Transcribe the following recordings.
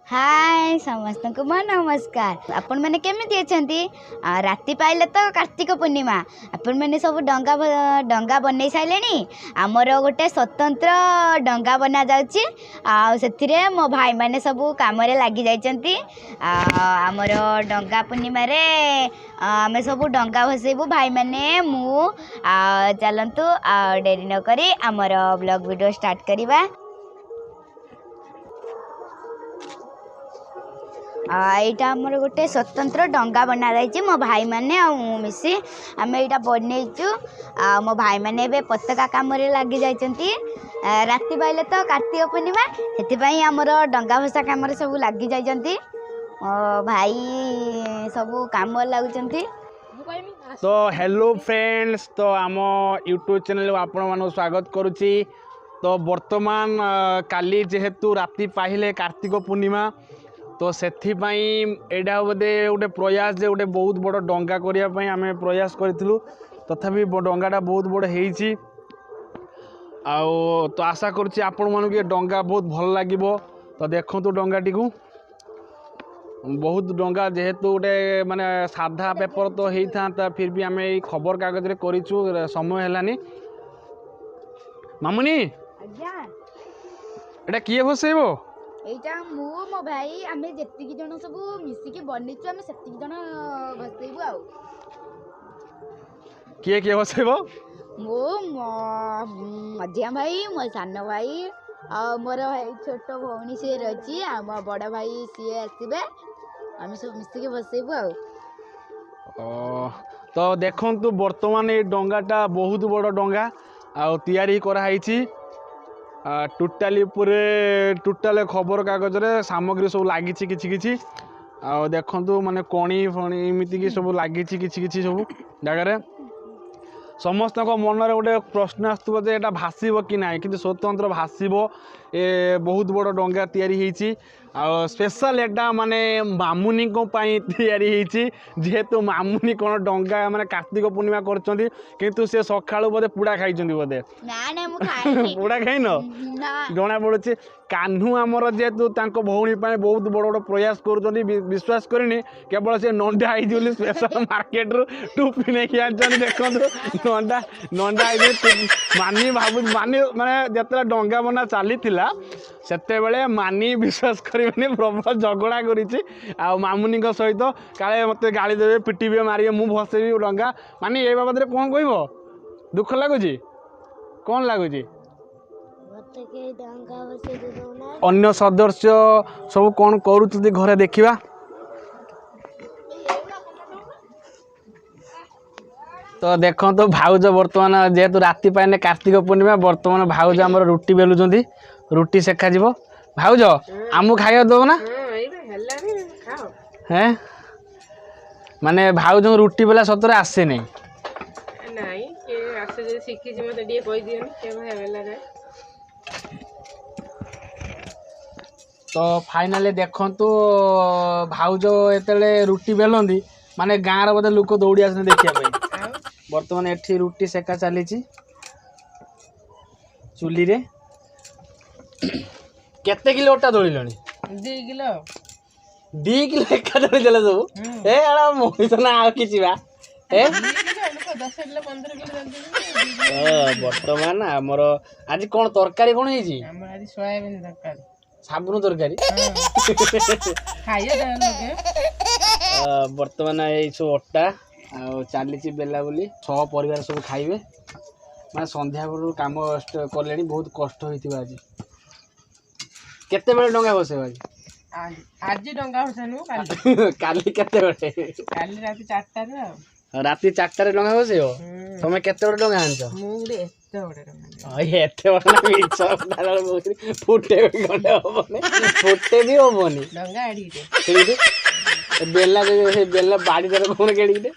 हाय समस्त को मो नमस्कार। आपण मैंने केमिति अछंती? राति पाइले तो कार्तिक पूर्णिमा आपण मैंने सब डंगा बनै साइलेनी। आमर गोटे स्वतंत्र डंगा बना जाउची से मो भाई मैंने सब काम लगी जाइछंती। आमर डंगा पूर्णिमा रे आमे सब डंगा भसेबू भाई मैंने मु चलंतु डेरी न करी आमर ब्लॉग वीडियो स्टार्ट करिबा। यहाँ आमर गोटे स्वतंत्र डंगा बना जाइए मो भाई मैंने मिसी आम यहाँ बनईचु। मो भाई मैंने पताका कम लगी जाइछंती। राति पाइले तो कार्तिक पूर्णिमा से आमर डंगा भसा कम सब लगी जाइछंती। मो भाई सब कम लगुचंती। तो हेलो फ्रेंड्स, तो आम यूट्यूब चैनल आपण मानक स्वागत करुच्ची। तो वर्तमान काली जेहेतु राति पाहिले कार्तिक पूर्णिमा तो सेथिपाई एडा बोधे गोटे प्रयास जे गोटे बहुत बड़ डंगा करने आम प्रयास करूँ। तथापि डंगाटा बहुत बड़ होती तो आशा करुच्ची आपण मानक ये डंगा बहुत भल लगे। तो देखो डंगाटी को बहुत डंगा जेहेतु गोटे माने साधा पेपर तो होता था फिर भी आम ये खबर कागज रे करिचु समय हेलानी। मामुनी एटा किए भसेबो? यहाँ मो भाई आम जी जन सब मिसिकी बनईचु आम से जन भसेबू। आ किए किए भसेबो? मो मझिया भाई मो सान भाई आ मोर भाई छोट भौणी सी रही आ मो बड़ भाई सी आसबे आम सब मिसिकी भसेबू। तो देखंतु वर्तमान ये डंगाटा बहुत बड़ डंगा तैयारी कराई। टोटाली टोटाल खबर कागज रे सामग्री सब लगी किछि देखंतु माने कणी फणी एमती कि सब लगी किछि सब जगह। समस्त मन में गोटे प्रश्न आसुव जे एटा भासीब कि ना, कि स्वतंत्र भासीब। ए बहुत बड़ डंगा तैयारी होती स्पेशल एटा माने मामुनी तैयारी होती जेहेतु मामुनी कौन डंगा माने कार्तिक पूर्णिमा करछंती किंतु से सकाळु बोधे पुड़ा खाई बोधे पुड़ा खाई न जना पड़ुची। कान्हू आमर जेहेतु भौणी बहुत बड़ बड़ प्रयास कर विश्वास करनी केवल से नंडा आई स्पेशल मार्केट रू टुपी नहीं आनी। देखो नंडा नंडा मानी भाव मानी माने जिते डंगा बना चली सेते बेले मानी विश्वास करेनि प्रबल झगड़ा करिछि मामुनी सहित काले मते गाली देवे पिटिबे मारिए मु भसेबी डंगा मानी ए बाबद रे कोन कहबो? दुख लागुची कौन लगुच? अन्य सदस्य सब कौन करुँच घरे देखा। तो देखो तो भाउज वर्तमान जेहेतु राति पाइने कार्तिक पूर्णिमा वर्तमान भाउज आम रुटी बेलुंट रुटी सेखा जीव। भाउज आमु खाइबा दो ना? हैं माने भाउज रुटी बेला सतरे आसे नहीं। तो फाइनाली देखंतु भाउज एतले रुटी बेलंदी माने गाँव बोधे लोक दौड़ी आसने देखा। बर्तमान एठी रुटी सेका चली चुली रे। केते किलो अटा दौड़िलनी? 2 किलो 2 किलो एका दौड़ी देले सब। ए आड़ा मोहि तो ना आ किछि बा ए 10 किलो 15 किलो बर्तमान हमर आज कोन तरकारी कोन हेजी? हमर आज सोयाबीन तरकारी साबुन तरकारी खाइए लोगे। बर्तमान ये सब अटा चली बेला बोली सह परिवार सब खाइबे माने संध्या बेलू काम कले बहुत कष्ट होइतिबा। आज केते बेले डंगा बसे? आज डंगा बसेनु काली केते बेले? काली राति 4टा रे राति 4टा रे डंगा बसेओ। तमे केते बेले डंगा आनछ? मु गुडे एते बडे डंगा एते बडे ना सब डाल फुटे गंडे होबने फुटे भी होबनी डंगा एडीटे बेला बेला बाड़ी दर कौन केड़ीटे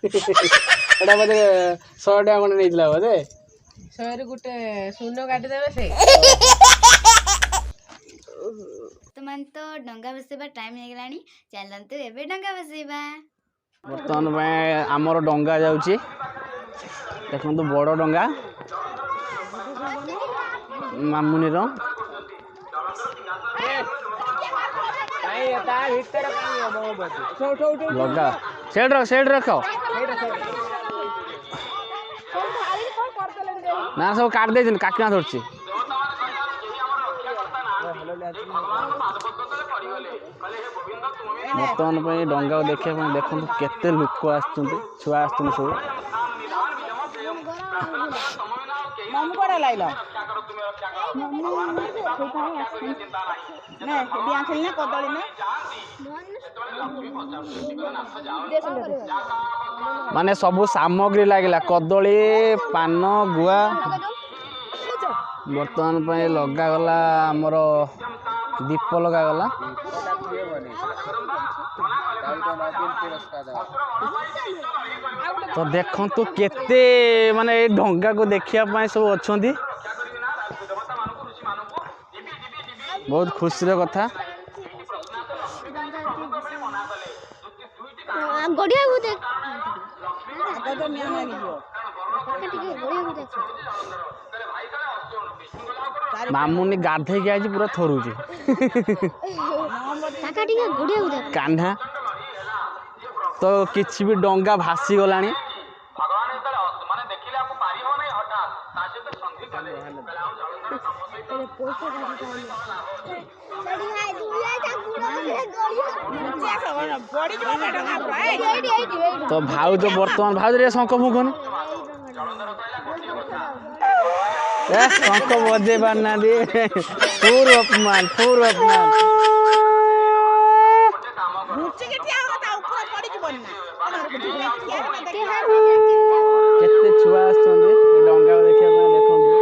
एटा बोधे 100 टाका खंडे नहीं बोधे 100 गोटे शून्य काटी देवे से। तो डंगा बसेबा टाइम हो गलानी चलंतु एबे डंगा बसेबा। बर्तमान में आमर डंगा जाउची देखो बड़ डंगा मामुनी ଲଗା ସେଇଠି ରଖ ନା ସବୁ କାଟି ଦେଇଛନ୍ତି କାକିଣା ଧରୁଛି ବର୍ତ୍ତମାନ ପାଇଁ ଡଙ୍ଗାକୁ ଦେଖିବା ପାଇଁ ଦେଖନ୍ତୁ କେତେ ଲୋକ ଆସୁଛନ୍ତି ଛୁଆ ଆସୁଛନ୍ତି ସବୁ ମାନେ ସବୁ ସାମଗ୍ରୀ ଲାଗିଲା କଦଳୀ ପାନ ଗୁଆ ବର୍ତ୍ତମାନ ପାଇଁ ଲଗାଗଲା ଆମର ଦୀପ ଲଗାଗଲା ତ ଦେଖନ୍ତୁ କେତେ ମାନେ ଏ ଡଙ୍ଗାକୁ ଦେଖିବା ପାଇଁ ସବୁ ଅଛନ୍ତି ବହୁତ ଖୁସିର କଥା ମାମୁନି ଗାଧେଇକି ଆଜି ପୁରା ଥରୁଛି କାହ୍ନା ତ କିଛି ବି ଡଙ୍ଗା ଭାସି ଗଲାଣି ତ ଭାଉଜ ବର୍ତ୍ତମାନ ଭାଉଜ ଶଙ୍ଖ ଫୁଙ୍କନି ଶଙ୍ଖ ବଜେଇ ପାରୁନାହାନ୍ତି ଫୁର ଅପମାନ କେତେ ଛୁଆ ଆସୁଛନ୍ତି ଡଙ୍ଗା ଦେଖିବା ପାଇଁ ଦେଖନ୍ତୁ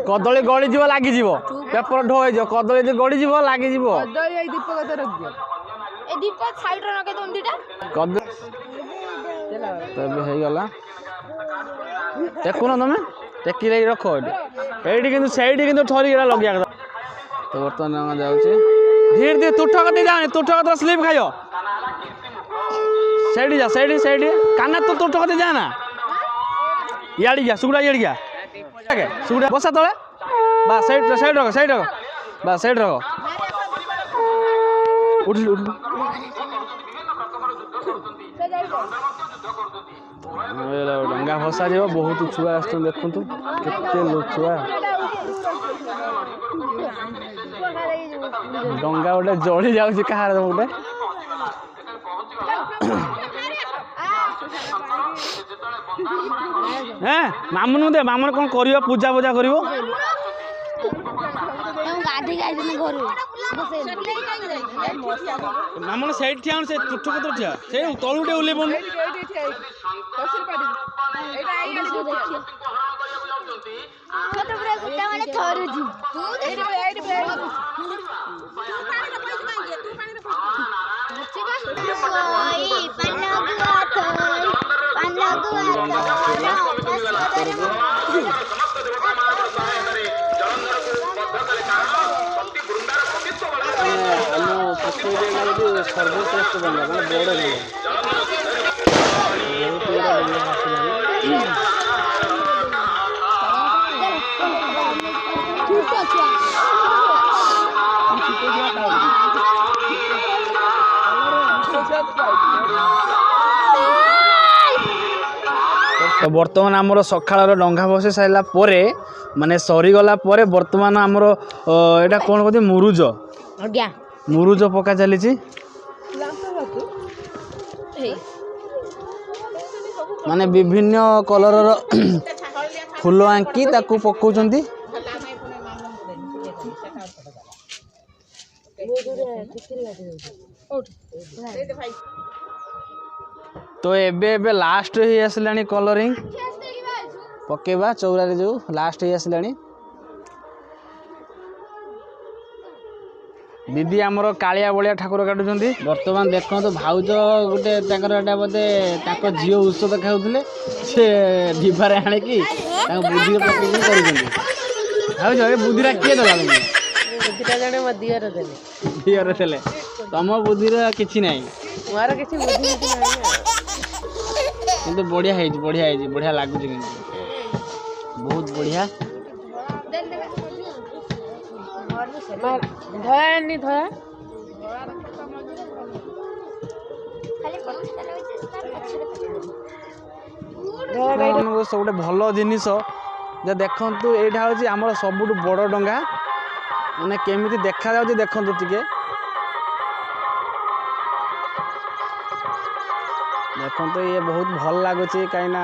କଦଳୀ ଗଳିଯିବ ଲାଗିଯିବ ପେପର ଢୋ ହେଇଯିବ କଦଳୀ ଯଦି ଗଳିଯିବ ଲାଗିଯିବ ଏବେ ହେଇଗଲା ଟେକୁନ ତମେ ଟେକି ଲାଗି ରଖ ଏଇଠି କିନ୍ତୁ ସେଇଠି କିନ୍ତୁ ଥରିକି ଲଗେଇବା କଥା ତ ବର୍ତ୍ତମାନ ଆମେ ଯାଉଛି ଧୀରେ ଧୀରେ ତୁଠ କତି ଯାଉନି ତୁଠ କତିରେ ସ୍ଲିପ୍ ଖାଇବ ସେଇଠି ଯା ସେଇଠି କାନା ତୁ ତୁଠ କତି ଯା ନା ଇଆଡ଼ି ଯା ସୁଗୁଡ଼ା ଇଆଡ଼ି ଯା ସୁଗୁଡ଼ା ବସା ତଳେ ବା ସେଇଠି ରଖ ବା ସେଇଠି ରଖ ଉଠିଲୁ ଡଙ୍ଗା ଭସା ଯିବ ବହୁତ ଛୁଆ ଆସୁଛନ୍ତି ଦେଖନ୍ତୁ କେତେ ଛୁଆ ଡଙ୍ଗା ଗୋଟେ ଜଳି ଯାଉଛି କାହାର ଗୋଟେ ମାମୁନୁ ଦେ ମାମୁନ କ'ଣ କରିବ ପୂଜା କରିବ ମାମୁନ ସେଇଠି ଠିଆ ସେ ତୁଠ କତିରେ ଠିଆ ସେଇ ତଳୁ ଟିକେ ଓହ୍ଲେଇ ପଡୁନି ସର୍ବଶ୍ରେଷ୍ଠ ଡଙ୍ଗା ମାନେ ବଡ଼ ତ ବର୍ତ୍ତମାନ ଆମର ସକାଳର ଡଙ୍ଗା ଭସେଇ ସାରିଲା ପରେ ମାନେ ସରିଗଲା ପରେ ବର୍ତ୍ତମାନ ଆମର ଏଇଟା କ'ଣ କହନ୍ତି ମୁରୁଜ ପକା ଚାଲିଛି ମାନେ ବିଭିନ୍ନ କଲରର ଫୁଲ ଆଙ୍କି ତାକୁ ପକଉଛନ୍ତି ତ ଏବେ ଲାଷ୍ଟ ହେଇ ଆସିଲାଣି କଲରିଂ ପକେଇବା ଚଉରାରେ ଯୋଉ ଲାଷ୍ଟ ହେଇ ଆସିଲାଣି दीदी आमर कालिया बलिया ठाकुर काटुଛନ୍ତି बर्तमान देखो भाउज गोटे एटा बोधे झील ଔଷଧ खाऊले से डिबारे आने की बुद्धि भाउज ए बुद्धिरा किए दला बुद्धिटा जने म दियर देले तुम बुद्धिर किछि नाही मोर किछि बुद्धि नहीं କିନ୍ତୁ ବଢ଼ିଆ ହେଇଛି ବଢ଼ିଆ ଲାଗୁଛି କିନ୍ତୁ ବହୁତ ବଢ଼ିଆ। ଧଳା ଆଣି ଧଳା ଗୋଟେ ଭଲ ଜିନିଷ ଯେ ଦେଖନ୍ତୁ ଏଇଟା ହେଉଛି ଆମର ସବୁଠୁ ବଡ଼ ଡଙ୍ଗା। ମାନେ କେମିତି ଦେଖାଯାଉଛି ଦେଖନ୍ତୁ ଟିକେ ଦେଖନ୍ତୁ ଇଏ ବହୁତ ଭଲ ଲାଗୁଛି କାହିଁକିନା